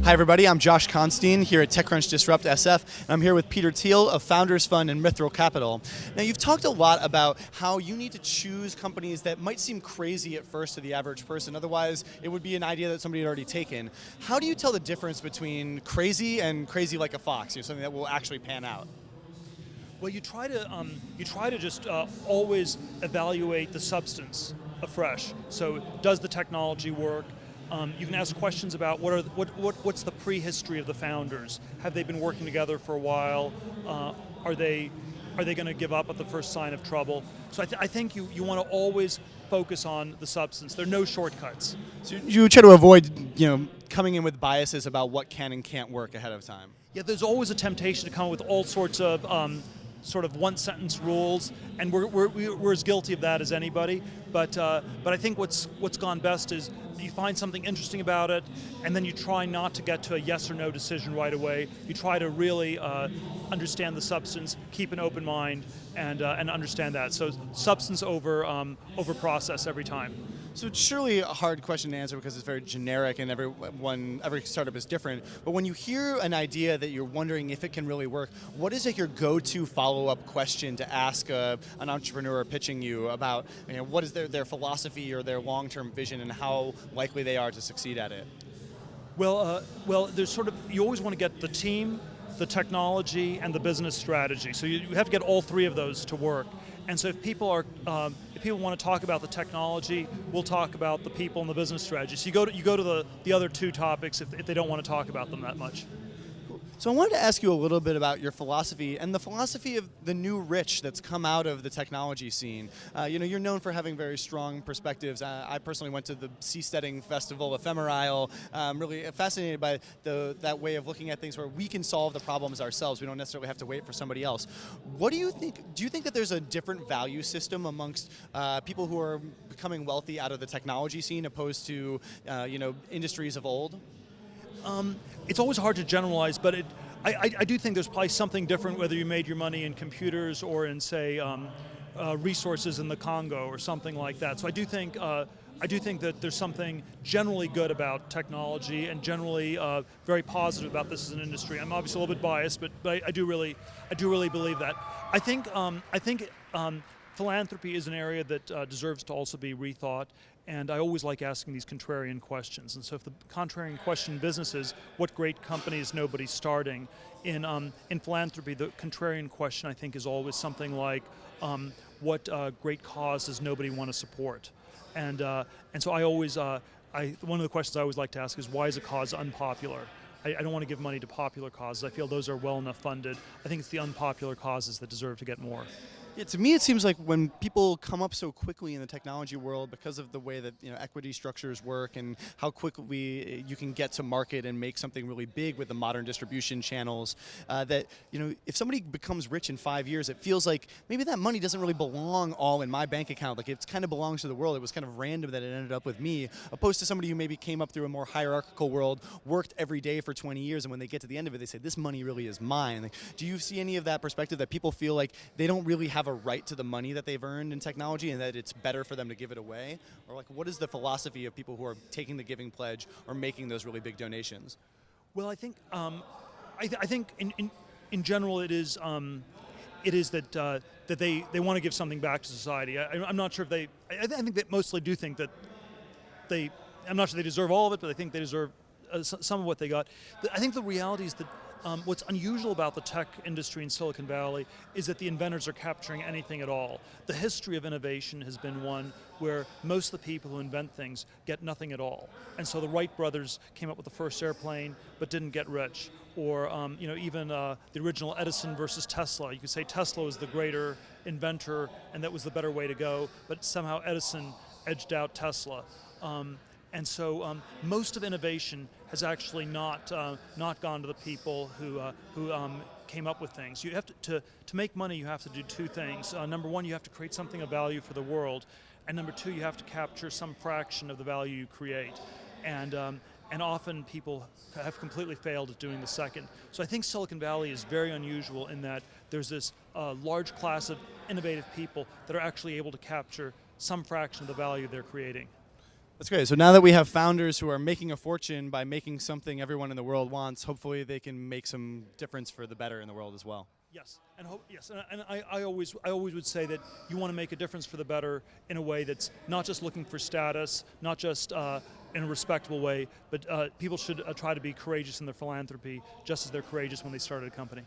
Hi everybody, I'm Josh Constine here at TechCrunch Disrupt SF, and I'm here with Peter Thiel of Founders Fund and Mithril Capital. Now you've talked a lot about how you need to choose companies that might seem crazy at first to the average person, otherwise it would be an idea that somebody had already taken. How do you tell the difference between crazy and crazy like a fox, something that will actually pan out? Well, you try to just always evaluate the substance afresh. So, does the technology work? You can ask questions about what's the prehistory of the founders? Have they been working together for a while? Are they going to give up at the first sign of trouble? So I think you want to always focus on the substance. There are no shortcuts. So you try to avoid coming in with biases about what can and can't work ahead of time. Yeah, there's always a temptation to come up with all sorts of sort of one-sentence rules, and we're as guilty of that as anybody. But I think what's gone best is you find something interesting about it, and then you try not to get to a yes or no decision right away. You try to really understand the substance, keep an open mind, and understand that. So substance over process every time. So it's surely a hard question to answer because it's very generic and every startup is different. But when you hear an idea that you're wondering if it can really work, what is your go-to follow-up question to ask an entrepreneur pitching you about what is their philosophy or their long-term vision and how likely they are to succeed at it? Well, there's you always want to get the team, the technology, and the business strategy. So you have to get all three of those to work. And so if people want to talk about the technology, we'll talk about the people and the business strategy. So you go to the other two topics if they don't want to talk about them that much. So I wanted to ask you a little bit about your philosophy and the philosophy of the new rich that's come out of the technology scene. You're known for having very strong perspectives. I personally went to the Seasteading Festival ephemerisle. I'm really fascinated by that way of looking at things where we can solve the problems ourselves. We don't necessarily have to wait for somebody else. What do you think? Do you think that there's a different value system amongst people who are becoming wealthy out of the technology scene opposed to industries of old? It's always hard to generalize, but I do think there's probably something different whether you made your money in computers or in, say, resources in the Congo or something like that. So I do think that there's something generally good about technology and generally very positive about this as an industry. I'm obviously a little bit biased, but I do really believe that. I think philanthropy is an area that deserves to also be rethought, and I always like asking these contrarian questions. And so if the contrarian question in business is, what great company is nobody starting? In philanthropy, the contrarian question I think is always something like, what great cause does nobody want to support? And so I always, one of the questions I always like to ask is, why is a cause unpopular? I don't want to give money to popular causes. I feel those are well enough funded. I think it's the unpopular causes that deserve to get more. Yeah, to me, it seems like when people come up so quickly in the technology world because of the way that equity structures work and how quickly you can get to market and make something really big with the modern distribution channels, that if somebody becomes rich in 5 years, it feels like maybe that money doesn't really belong all in my bank account. Like it kind of belongs to the world. It was kind of random that it ended up with me, opposed to somebody who maybe came up through a more hierarchical world, worked every day for 20 years, and when they get to the end of it, they say, "This money really is mine." Like, do you see any of that perspective that people feel like they don't really have a right to the money that they've earned in technology and that it's better for them to give it away? Or what is the philosophy of people who are taking the giving pledge or making those really big donations? Well, I think in general it is that they want to give something back to society. I'm not sure if I think they mostly do think that I'm not sure they deserve all of it, but I think they deserve some of what they got. I think the reality is that what's unusual about the tech industry in Silicon Valley is that the inventors are capturing anything at all. The history of innovation has been one where most of the people who invent things get nothing at all. And so the Wright brothers came up with the first airplane but didn't get rich. Or even the original Edison versus Tesla. You could say Tesla was the greater inventor and that was the better way to go, but somehow Edison edged out Tesla. And so most of innovation has actually not gone to the people who came up with things. You have to make money. You have to do two things. Number one, you have to create something of value for the world, and number two, you have to capture some fraction of the value you create. And often people have completely failed at doing the second. So I think Silicon Valley is very unusual in that there's this large class of innovative people that are actually able to capture some fraction of the value they're creating. That's great. So now that we have founders who are making a fortune by making something everyone in the world wants, hopefully they can make some difference for the better in the world as well. Yes, and I always would say that you want to make a difference for the better in a way that's not just looking for status, not just in a respectable way, but people should try to be courageous in their philanthropy, just as they're courageous when they started a company.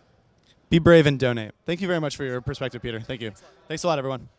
Be brave and donate. Thank you very much for your perspective, Peter. Thank you. Thanks a lot, everyone.